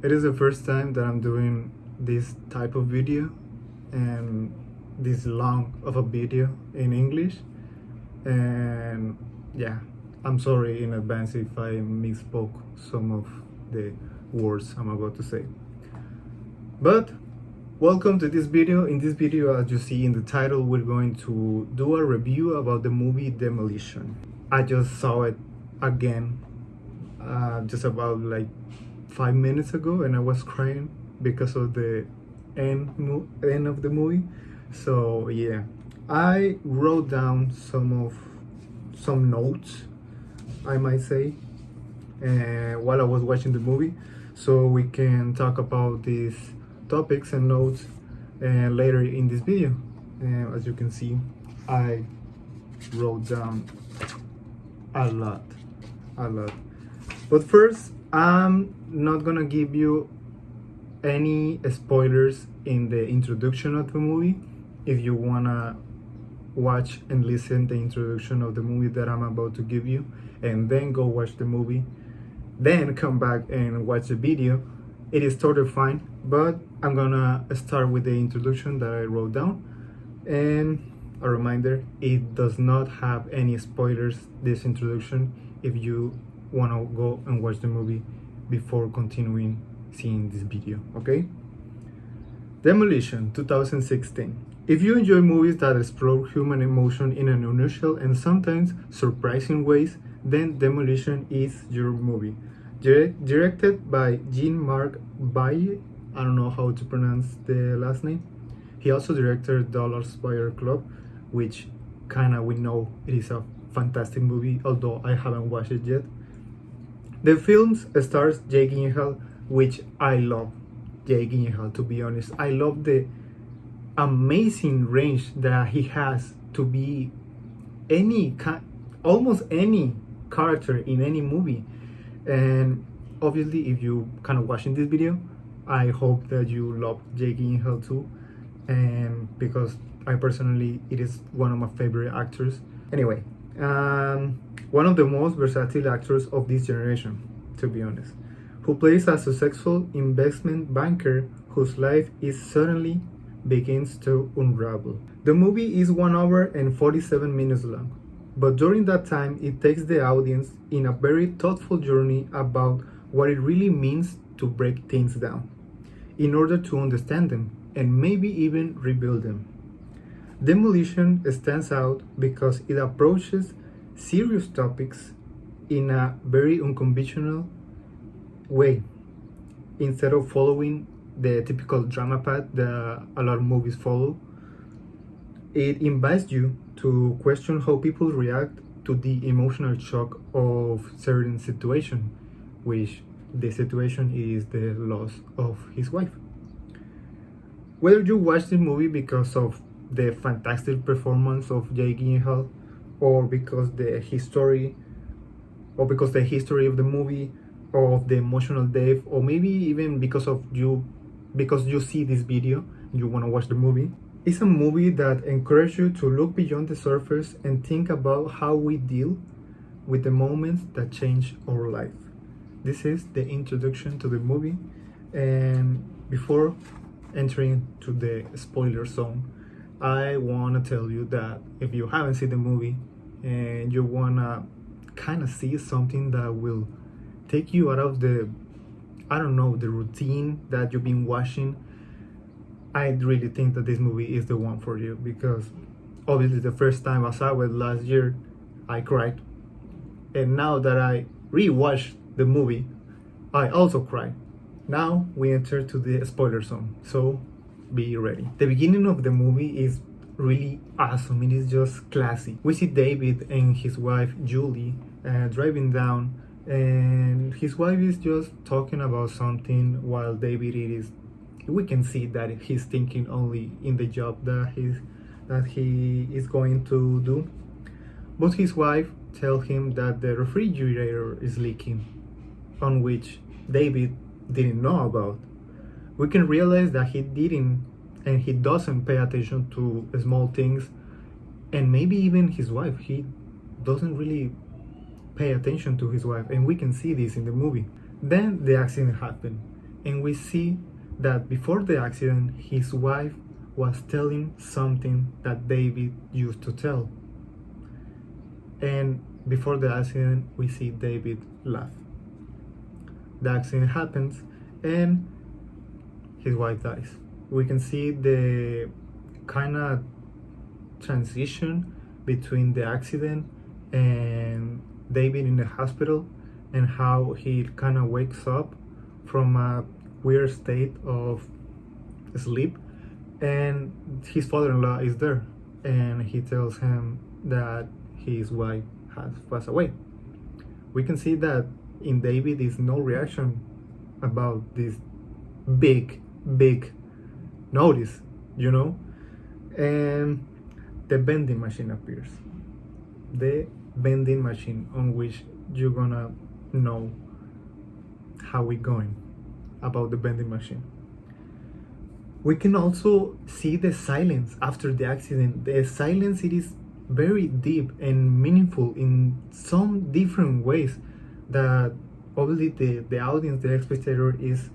It is the first time that I'm doing this type of video and this long of a video in English. And yeah, I'm sorry in advance if I misspoke some of the words I'm about to say. But welcome to this video. In this video, as you see in the title, we're going to do a review about the movie Demolition. I just saw it again just about like 5 minutes ago, and I was crying because of the end of the movie. So yeah, I wrote down some notes, I might say, while I was watching the movie, so we can talk about these topics and notes later in this video. As you can see, I wrote down a lot. But first, I'm not gonna give you any spoilers in the introduction of the movie. If you wanna watch and listen the introduction of the movie that I'm about to give you, and then go watch the movie, then come back and watch the video, it is totally fine. But I'm gonna start with the introduction that I wrote down. And a reminder, it does not have any spoilers, this introduction, if you want to go and watch the movie before continuing seeing this video, okay? Demolition, 2016. If you enjoy movies that explore human emotion in an unusual and sometimes surprising ways, then Demolition is your movie. Directed by Jean-Marc Bailly, I don't know how to pronounce the last name. He also directed Dallas Buyer Club, which kinda we know it is a fantastic movie, although I haven't watched it yet. The film stars Jake Gyllenhaal, which I love Jake Gyllenhaal, to be honest. I love the amazing range that he has to be almost any character in any movie. And obviously, if you kind of watching this video, I hope that you love Jake Gyllenhaal too, and because I personally, it is one of my favorite actors. Anyway, one of the most versatile actors of this generation, to be honest, who plays a successful investment banker whose life is suddenly begins to unravel. The movie is 1 hour and 47 minutes long, but during that time, it takes the audience in a very thoughtful journey about what it really means to break things down, in order to understand them and maybe even rebuild them. Demolition stands out because it approaches serious topics in a very unconventional way, instead of following the typical drama path that a lot of movies follow. It invites you to question how people react to the emotional shock of certain situation, which the situation is the loss of his wife. Whether you watch this movie because of the fantastic performance of Jake Gyllenhaal, or because the history of the movie, or of the emotional depth, or maybe even because you see this video and you want to watch the movie, it's a movie that encourages you to look beyond the surface and think about how we deal with the moments that change our life. This is the introduction to the movie, and before entering to the spoiler zone, I want to tell you that if you haven't seen the movie and you want to kind of see something that will take you out of the routine that you've been watching, I really think that this movie is the one for you, because obviously the first time I saw it last year, I cried. And now that I rewatched the movie, I also cried. Now we enter to the spoiler zone, so be ready. The beginning of the movie is really awesome. It is just classy. We see David and his wife Julie driving down, and his wife is just talking about something while David we can see that he's thinking only in the job that he is going to do. But his wife tells him that the refrigerator is leaking, on which David didn't know about. We can realize that he doesn't pay attention to small things, and maybe even his wife, he doesn't really pay attention to his wife, and we can see this in the movie. Then the accident happened, and we see that before the accident his wife was telling something that David used to tell, and before the accident we see David laugh. The accident happens and his wife dies. We can see the kind of transition between the accident and David in the hospital, and how he kind of wakes up from a weird state of sleep, and his father-in-law is there, and he tells him that his wife has passed away. We can see that in David is no reaction about this big notice, you know. And the vending machine appears. The vending machine on which you're gonna know how we going about the vending machine. We can also see the silence after the accident. The silence, it is very deep and meaningful in some different ways that obviously the audience, the spectator, is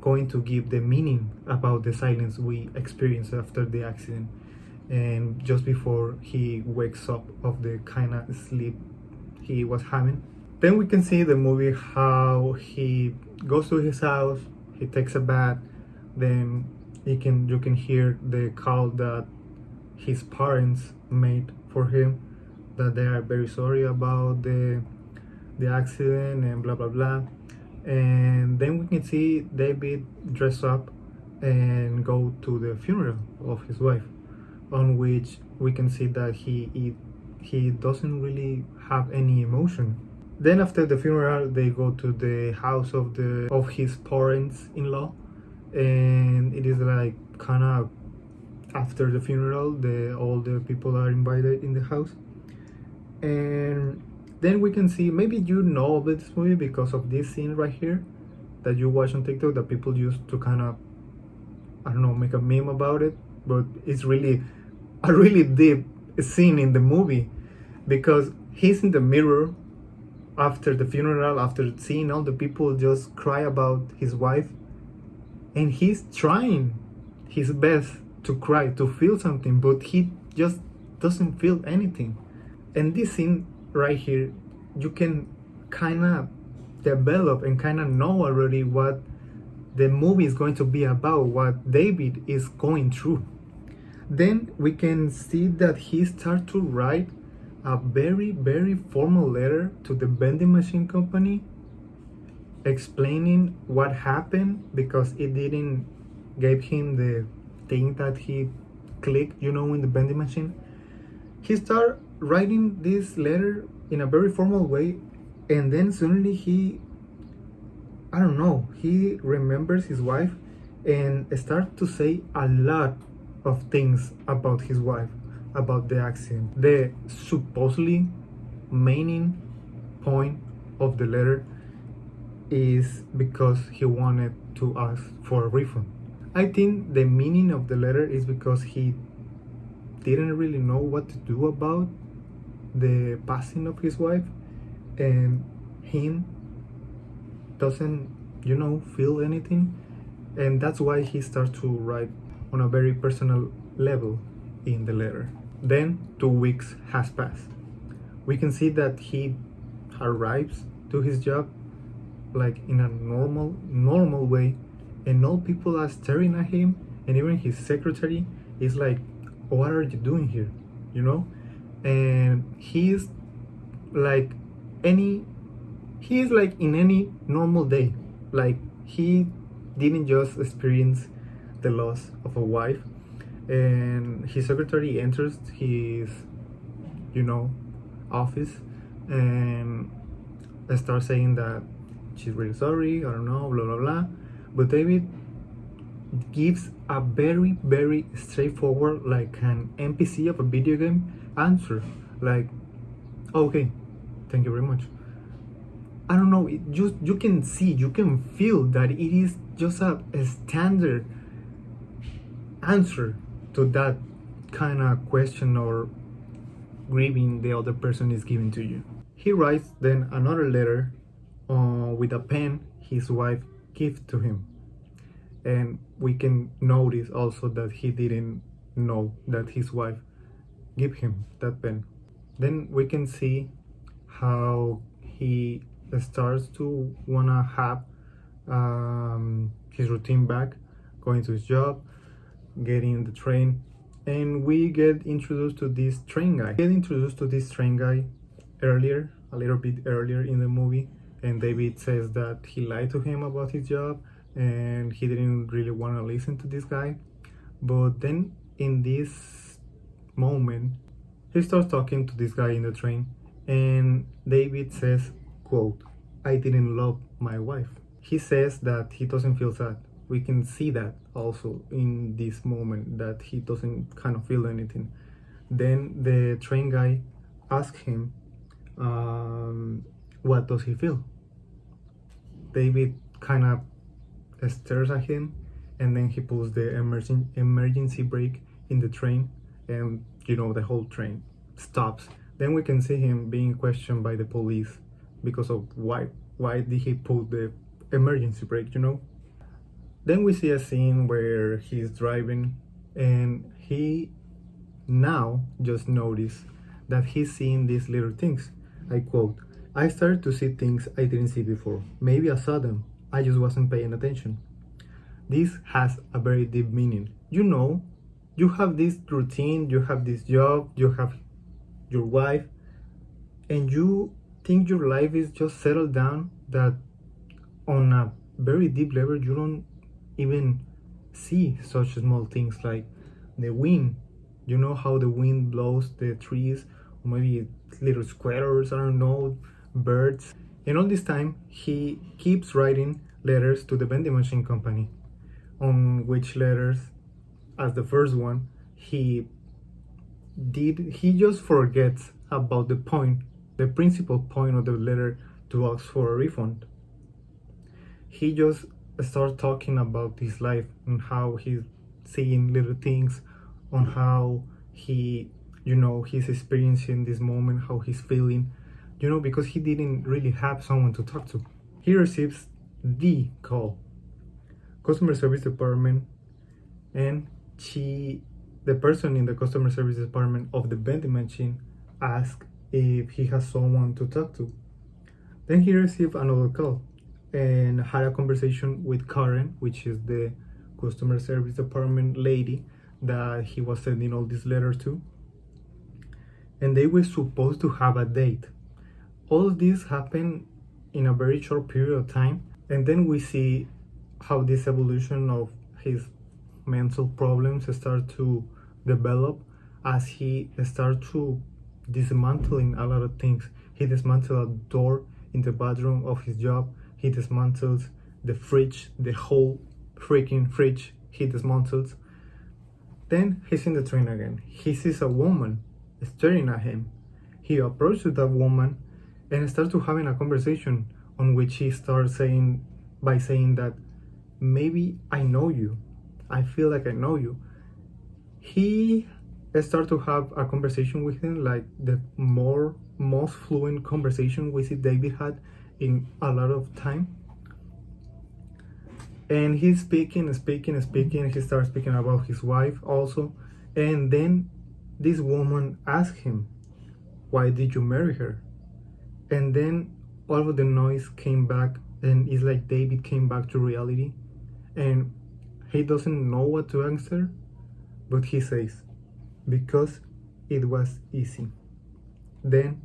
going to give the meaning about the silence we experience after the accident and just before he wakes up of the kind of sleep he was having. Then we can see the movie how he goes to his house, he takes a bath, then you can hear the call that his parents made for him, that they are very sorry about the accident and blah blah blah. And then we can see David dress up and go to the funeral of his wife, on which we can see that he doesn't really have any emotion. Then after the funeral they go to the house of his parents-in-law, and it is like kind of after the funeral all the people are invited in the house. And then we can see, maybe you know of this movie because of this scene right here that you watch on TikTok that people used to kind of, I don't know, make a meme about it, but it's really a really deep scene in the movie, because he's in the mirror after the funeral, after seeing all the people just cry about his wife, and he's trying his best to cry, to feel something, but he just doesn't feel anything. And this scene right here, you can kind of develop and kind of know already what the movie is going to be about, what David is going through. Then we can see that he starts to write a very formal letter to the vending machine company explaining what happened, because it didn't give him the thing that he clicked, you know, in the vending machine. He started writing this letter in a very formal way, and then suddenly he remembers his wife and starts to say a lot of things about his wife, about the accident. The supposedly main point of the letter is because he wanted to ask for a refund. I think the meaning of the letter is because he didn't really know what to do about the passing of his wife, and him doesn't, you know, feel anything, and that's why he starts to write on a very personal level in the letter. Then 2 weeks has passed. We can see that he arrives to his job like in a normal way, and all people are staring at him, and even his secretary is like, what are you doing here, you know? And he's like in any normal day, like he didn't just experience the loss of a wife. And his secretary enters his, you know, office and starts saying that she's really sorry, I don't know, blah blah blah. But David gives a very straightforward, like an NPC of a video game answer, like, okay, thank you very much. I don't know, you can see, you can feel that it is just a standard answer to that kind of question or grieving the other person is giving to you. He writes then another letter with a pen his wife gives to him, and we can notice also that he didn't know that his wife gave him that pen. Then we can see how he starts to wanna have his routine back, going to his job, getting in the train, and we get introduced to this train guy. We get introduced to this train guy earlier, a little bit earlier in the movie, and David says that he lied to him about his job and he didn't really want to listen to this guy. But then in this moment, he starts talking to this guy in the train, and David says, quote, "I didn't love my wife." He says that he doesn't feel sad. We can see that also in this moment, that he doesn't kind of feel anything. Then the train guy asks him, what does he feel? David kind of stares at him, and then he pulls the emergency brake in the train, and the whole train stops. Then we can see him being questioned by the police because of why did he pull the emergency brake. Then we see a scene where he's driving, and he now just noticed that he's seeing these little things. I quote, "I started to see things I didn't see before. Maybe I saw them, I just wasn't paying attention." This has a very deep meaning. You have this routine, you have this job, you have your wife, and you think your life is just settled down, that on a very deep level you don't even see such small things like the wind. How the wind blows the trees, or maybe little squirrels, I don't know, birds. And all this time he keeps writing letters to the vending machine company, on which letters, as the first one, he just forgets about the principal point of the letter, to ask for a refund. He just starts talking about his life and how he's seeing little things, on how he's experiencing this moment, how he's feeling, because he didn't really have someone to talk to. He receives the call, customer service department, and the person in the customer service department of the vending machine asks if he has someone to talk to. Then he received another call and had a conversation with Karen, which is the customer service department lady that he was sending all these letters to, and they were supposed to have a date. All this happened in a very short period of time, and then we see how this evolution of his mental problems start to develop as he starts to dismantling a lot of things. He dismantles a door in the bathroom of his job. He dismantles the fridge, the whole freaking fridge he dismantles. Then he's in the train again. He sees a woman staring at him. He approaches that woman and starts to having a conversation, on which he starts saying that, "Maybe I know you. I feel like I know you." He starts to have a conversation with him, like the most fluent conversation we see David had in a lot of time. And he's speaking. He starts speaking about his wife also. And then this woman asks him, "Why did you marry her?" And then all of the noise came back, and it's like David came back to reality, and he doesn't know what to answer, but he says, "Because it was easy." Then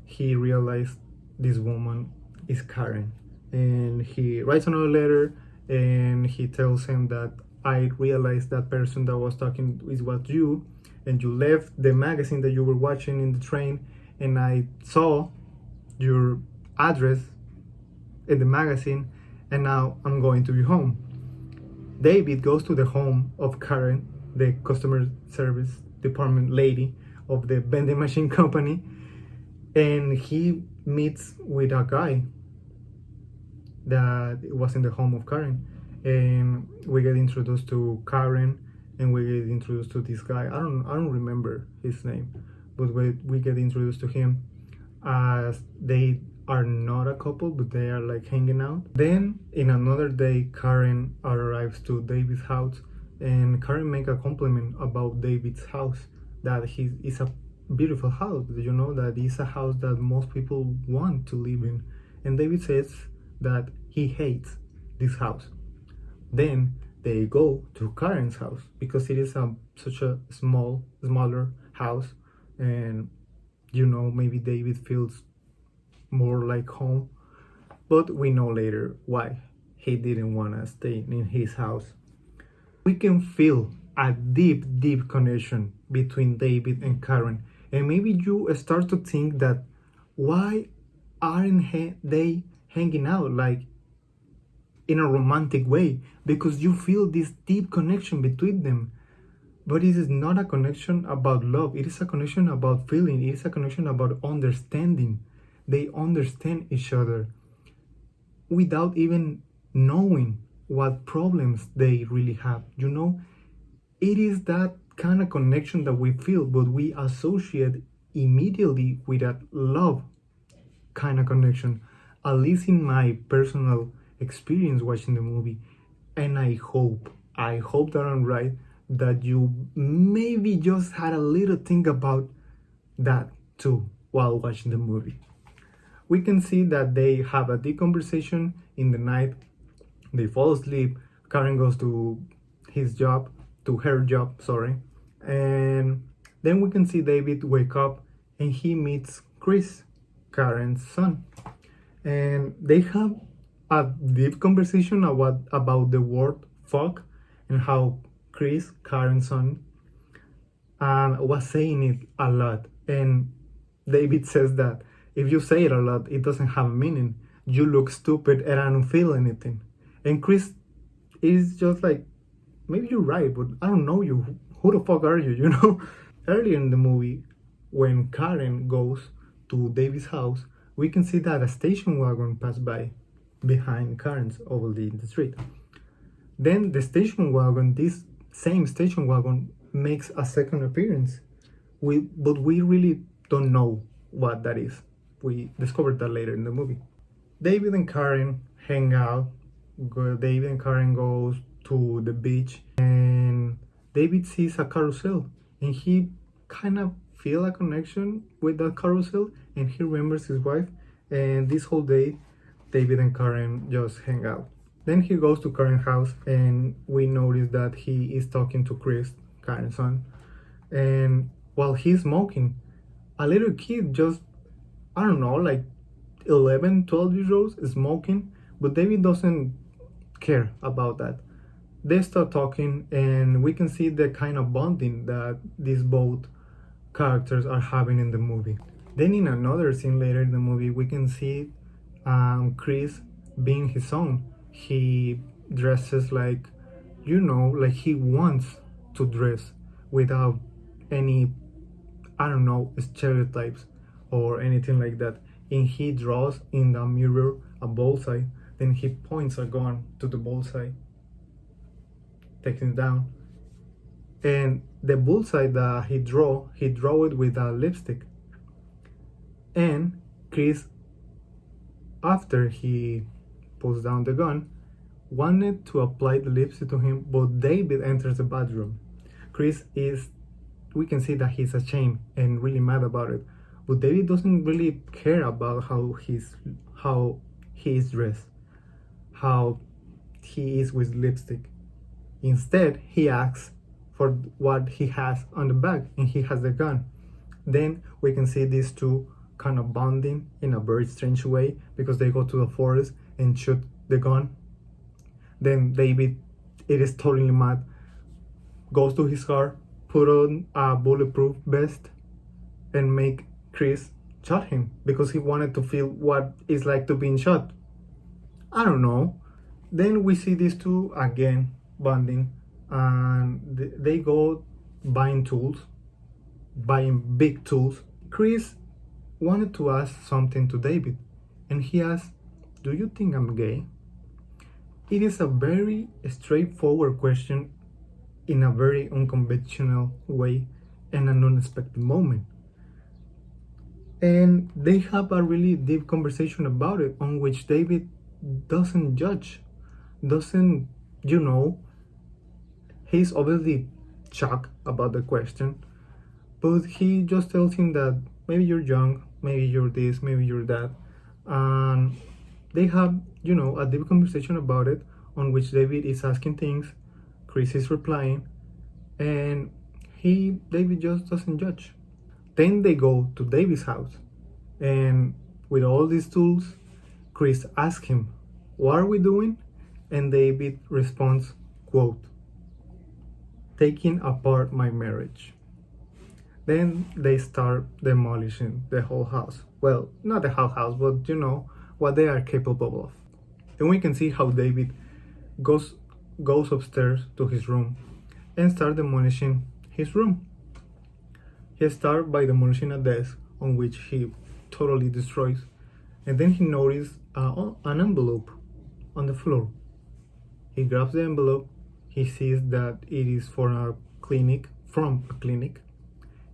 he realized this woman is Karen, and he writes another letter, and he tells him that, "I realized that person that was talking was you, and you left the magazine that you were watching in the train, and I saw your address in the magazine, and now I'm going to your home." David goes to the home of Karen, the customer service department lady of the vending machine company, and he meets with a guy that was in the home of Karen, and we get introduced to Karen, and we get introduced to this guy. I don't remember his name, but we get introduced to him as they are not a couple, but they are like hanging out. Then in another day, Karen arrives to David's house, and Karen make a compliment about David's house, that is a beautiful house, you know, that is a house that most people want to live in. And David says that he hates this house. Then they go to Karen's house because it is such a smaller house, and you know, maybe David feels more like home. But we know later why he didn't want to stay in his house. We can feel a deep connection between David and Karen, and maybe you start to think that why aren't they hanging out like in a romantic way? Because you feel this deep connection between them. But it is not a connection about love. It is a connection about feeling. It is a connection about understanding. They understand each other without even knowing what problems they really have. You know, it is that kind of connection that we feel, but we associate immediately with that love kind of connection, at least in my personal experience watching the movie. And I hope that I'm right, that you maybe just had a little think about that too while watching the movie. We can see that they have a deep conversation in the night. They fall asleep. Karen goes to her job, sorry. And then we can see David wake up and he meets Chris, Karen's son. And they have a deep conversation about the word fuck and how Chris, Karen's son, was saying it a lot. And David says that if you say it a lot, it doesn't have a meaning. You look stupid and I don't feel anything. And Chris is just like, maybe you're right, but I don't know you. Who the fuck are you, you know? Earlier in the movie, when Karen goes to David's house, we can see that a station wagon passed by behind Karen's over in the street. Then the station wagon, this same station wagon, makes a second appearance. But we really don't know what that is. We discovered that later in the movie. David and Karen hang out. David and Karen goes to the beach, and David sees a carousel, and he kind of feel a connection with that carousel, and he remembers his wife. And this whole day, David and Karen just hang out. Then he goes to Karen's house, and we notice that he is talking to Chris, Karen's son. And while he's smoking, a little kid, just, I don't know, like 11, 12 years old, is smoking, but David doesn't care about that. They start talking, and we can see the kind of bonding that these both characters are having in the movie. Then in another scene later in the movie, we can see Chris being his own. He dresses like, you know, like he wants to dress without any, I don't know, stereotypes or anything like that. And he draws in the mirror a bullseye. Then he points a gun to the bullseye, takes it down. And the bullseye that he drew it with a lipstick. And Chris, after he puts down the gun, wanted to apply the lipstick to him, but David enters the bathroom. Chris is, we can see that he's ashamed and really mad about it, but David doesn't really care about how he is dressed, how he is with lipstick. Instead, he asks for what he has on the bag, and he has the gun. Then we can see these two kind of bonding in a very strange way, because they go to the forest and shoot the gun. Then David, it is totally mad, goes to his car, put on a bulletproof vest, and make Chris shot him because he wanted to feel what it's like to being shot. I don't know. Then we see these two again bonding, and they go buying big tools. Chris wanted to ask something to David, and he asked, "Do you think I'm gay?" It is a very straightforward question in a very unconventional way and an unexpected moment. And they have a really deep conversation about it, on which David doesn't judge, doesn't, you know, he's obviously shocked about the question, but he just tells him that maybe you're young, maybe you're this, maybe you're that. And they have, you know, a deep conversation about it, on which David is asking things, Chris is replying, and David just doesn't judge. Then they go to David's house, and with all these tools, Chris asks him, "What are we doing?" And David responds, quote, "Taking apart my marriage." Then they start demolishing the whole house. Well, not the whole house, but you know what they are capable of. Then we can see how David goes upstairs to his room and start demolishing his room. He starts by demolishing a desk, on which he totally destroys, and then he noticed an envelope on the floor. He grabs the envelope. He sees that it is from a clinic.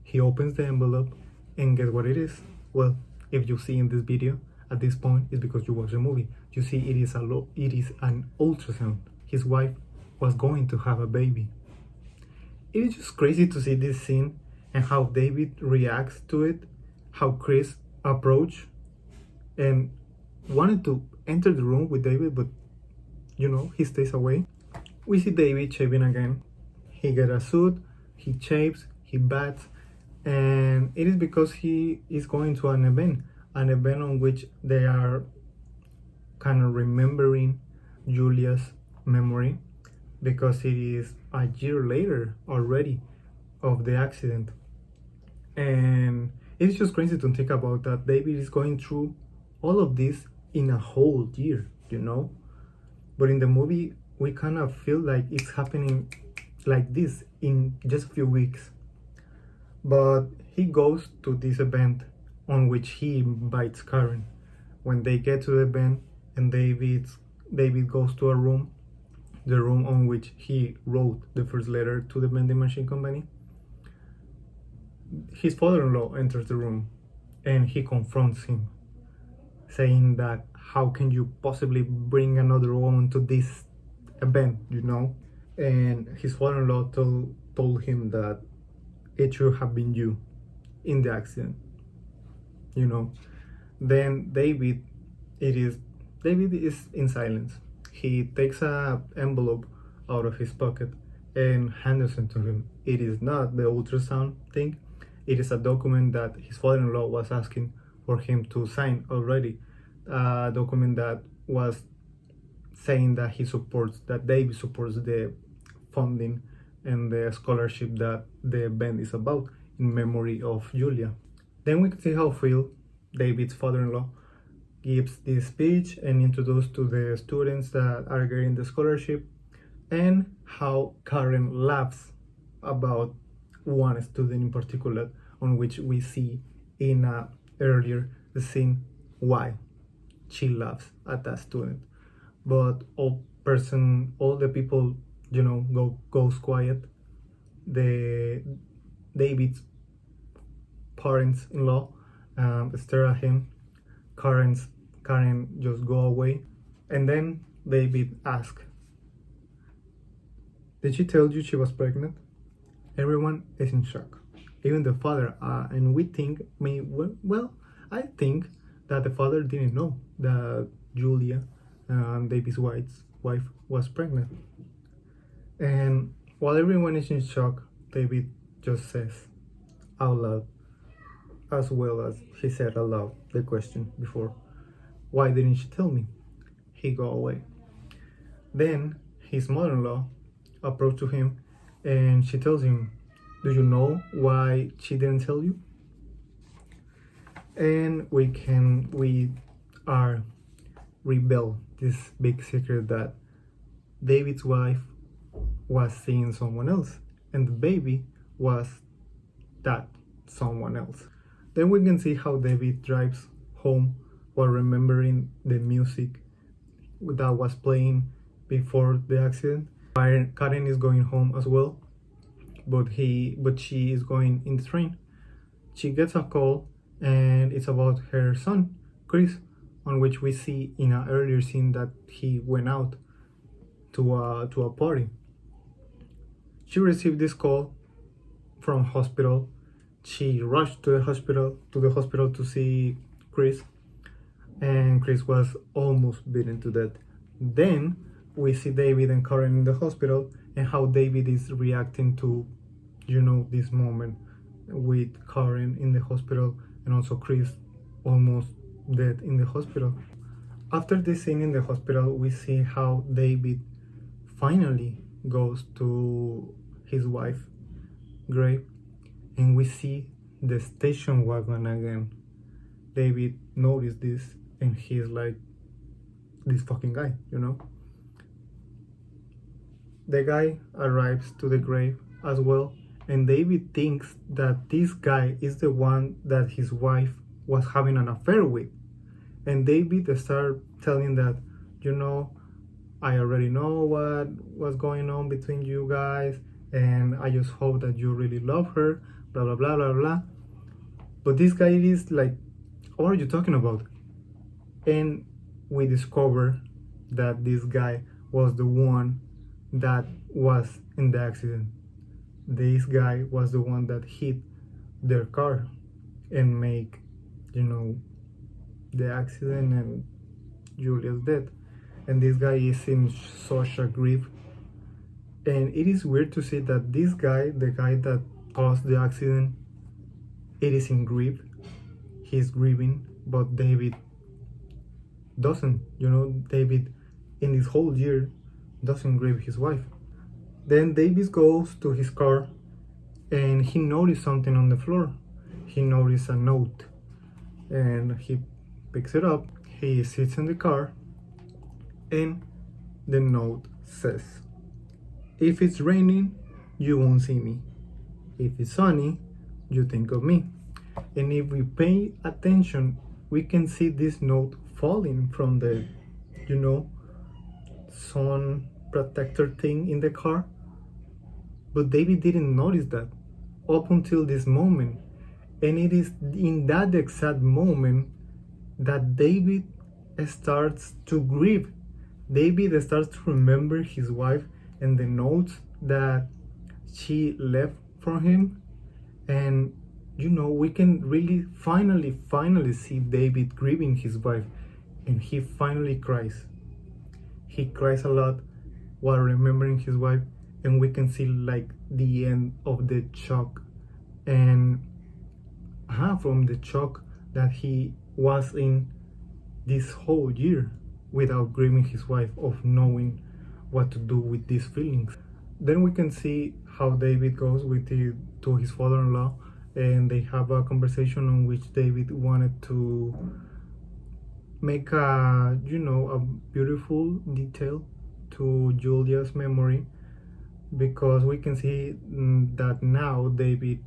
He opens the envelope, and guess what it is? Well, if you see in this video at this point, it's because you watched the movie. You see it is an ultrasound. His wife was going to have a baby. It is just crazy to see this scene and how David reacts to it, how Chris approached and wanted to enter the room with David, but you know, he stays away. We see David shaving again. He gets a suit, he shaves, he bats, and it is because he is going to an event on which they are kind of remembering Julia's memory, because it is a year later already of the accident. And it's just crazy to think about that David is going through all of this in a whole year, you know? But in the movie, we kind of feel like it's happening like this in just a few weeks. But he goes to this event on which he invites Karen. When they get to the event and David goes to a room, the room on which he wrote the first letter to the vending machine company, his father-in-law enters the room and he confronts him, saying that how can you possibly bring another woman to this event, you know? And his father-in-law told him that it should have been you in the accident, you know? Then David is in silence. He takes a envelope out of his pocket and hands it to him. It is not the ultrasound thing. It is a document that his father-in-law was asking for him to sign already. A document that was saying that David supports the funding and the scholarship that the event is about in memory of Julia. Then we can see how Phil, David's father-in-law, gives this speech and introduced to the students that are getting the scholarship, and how Karen laughs about one student in particular, on which we see in earlier the scene why she laughs at that student. But all the people, you know, goes quiet. David's parents-in-law stare at him. Karen just go away, and then David asks, "Did she tell you she was pregnant?" Everyone is in shock, even the father, and we think, I think that the father didn't know that Julia, David's wife, was pregnant. And while everyone is in shock, David just says out loud, as well as he said aloud the question before, "Why didn't she tell me?" He go away. Then his mother-in-law approached to him and she tells him, "Do you know why she didn't tell you?" And we are reveal this big secret that David's wife was seeing someone else, and the baby was that someone else. Then we can see how David drives home while remembering the music that was playing before the accident. Karen is going home as well, but she is going in the train. She gets a call and it's about her son, Chris, on which we see in an earlier scene that he went out to a party. She received this call from hospital. She rushed to the hospital to see Chris, and Chris was almost beaten to death. Then we see David and Karen in the hospital and how David is reacting to, this moment with Karen in the hospital and also Chris almost dead in the hospital. After this scene in the hospital, we see how David finally goes to his wife's grave, and we see the station wagon again. David noticed this and he's like, this fucking guy, The guy arrives to the grave as well, and David thinks that this guy is the one that his wife was having an affair with. And David starts telling that, I already know what was going on between you guys, and I just hope that you really love her, blah, blah, blah, blah, blah. But this guy is like, what are you talking about? And we discover that this guy was the one that was in the accident. This guy was the one that hit their car and make, the accident and Julia's death. And this guy is in such a grief. And it is weird to see that this guy, the guy that caused the accident, it is in grief. He's grieving, but David doesn't. David in this whole year doesn't grieve his wife. Then David goes to his car and he noticed something on the floor. He noticed a note and he picks it up. He sits in the car and the note says, if it's raining, you won't see me. If it's sunny, you think of me. And if we pay attention, we can see this note falling from the, sun protector thing in the car. But David didn't notice that up until this moment. And it is in that exact moment that David starts to grieve. David starts to remember his wife and the notes that she left for him. And we can really finally see David grieving his wife, and he finally cries. He cries a lot while remembering his wife, and we can see like the end of the shock, and from the shock that he was in this whole year without grieving his wife, of knowing what to do with these feelings. Then we can see how David goes to his father-in-law, and they have a conversation on which David wanted to make a beautiful detail to Julia's memory, because we can see that now David,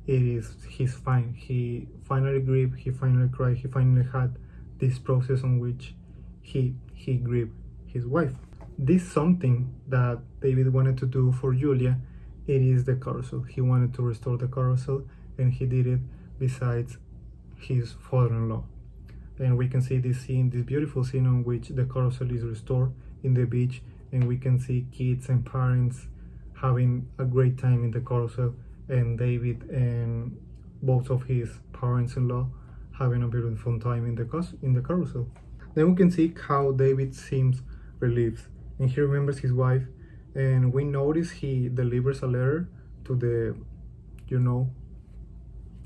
he's fine. He finally grieved, he finally cried, he finally had this process on which he grieved his wife. This something that David wanted to do for Julia, it is the carousel. He wanted to restore the carousel, and he did it besides his father-in-law. And we can see this beautiful scene on which the carousel is restored in the beach, and we can see kids and parents having a great time in the carousel, and David and both of his parents-in-law having a beautiful time in the carousel. Then we can see how David seems relieved, and he remembers his wife, and we notice he delivers a letter to the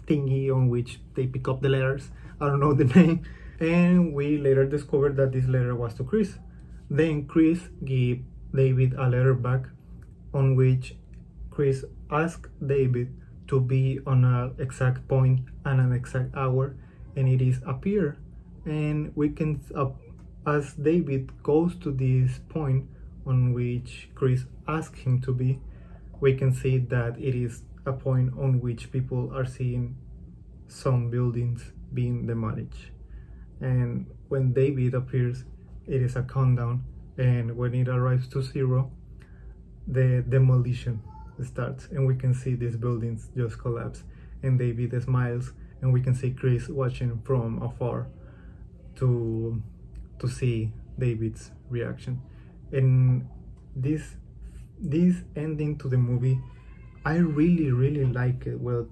thingy on which they pick up the letters. I don't know the name. And we later discovered that this letter was to Chris. Then Chris gave David a letter back on which Chris asked David to be on an exact point and an exact hour, and it is appear. And we can, as David goes to this point on which Chris asked him to be, we can see that it is a point on which people are seeing some buildings being demolished. And when David appears, it is a countdown, and when it arrives to 0, the demolition starts, and we can see these buildings just collapse, and David smiles, and we can see Chris watching from afar to see David's reaction. And this ending to the movie, I really like it. Well,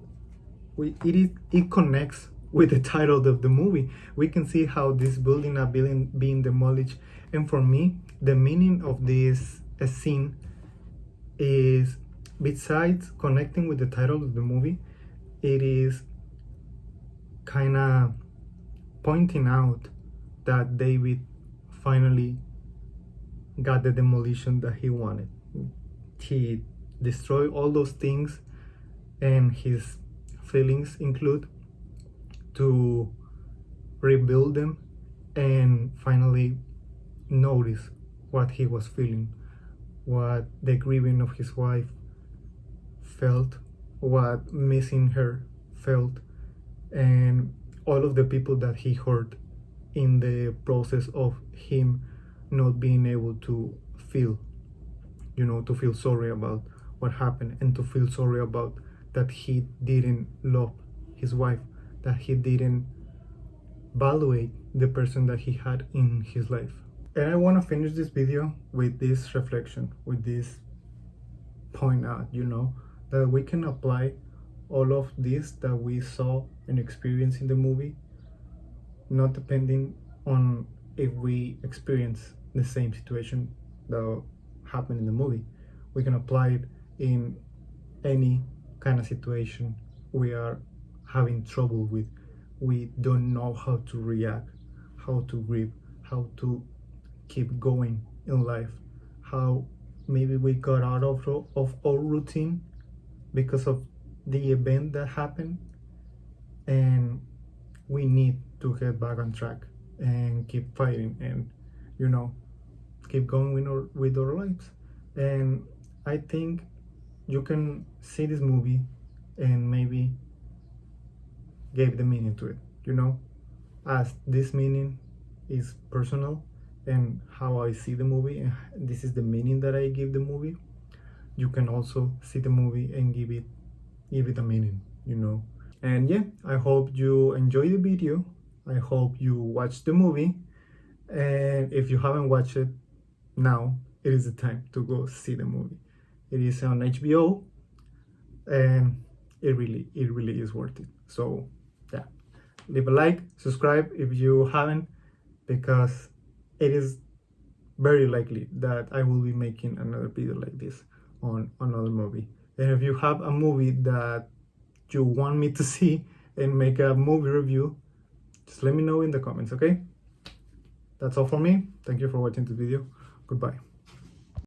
it connects with the title of the movie. We can see how this building are being demolished, and for me, the meaning of this scene is, besides connecting with the title of the movie, it is kind of pointing out that David finally got the demolition that he wanted. He destroyed all those things, and his feelings include to rebuild them and finally notice what he was feeling, what the grieving of his wife felt, what missing her felt, and all of the people that he hurt in the process of him not being able to feel, to feel sorry about what happened, and to feel sorry about that he didn't love his wife, that he didn't evaluate the person that he had in his life. And I want to finish this video with this reflection, with this point out, that we can apply all of this that we saw and experienced in the movie, not depending on if we experience the same situation that happened in the movie. We can apply it in any kind of situation we are having trouble with. We don't know how to react, how to grieve, how to keep going in life, how maybe we got out of our routine because of the event that happened, and we need to get back on track and keep fighting and keep going with our lives. And I think you can see this movie and maybe give the meaning to it, as this meaning is personal and how I see the movie, and this is the meaning that I give the movie. You can also see the movie and give it a meaning, And yeah, I hope you enjoy the video. I hope you watch the movie, and if you haven't watched it, now it is the time to go see the movie. It is on HBO, and it really is worth it. So yeah, leave a like, subscribe if you haven't, because it is very likely that I will be making another video like this on another movie. And if you have a movie that you want me to see and make a movie review, just let me know in the comments, okay? That's all for me. Thank you for watching this video. Goodbye.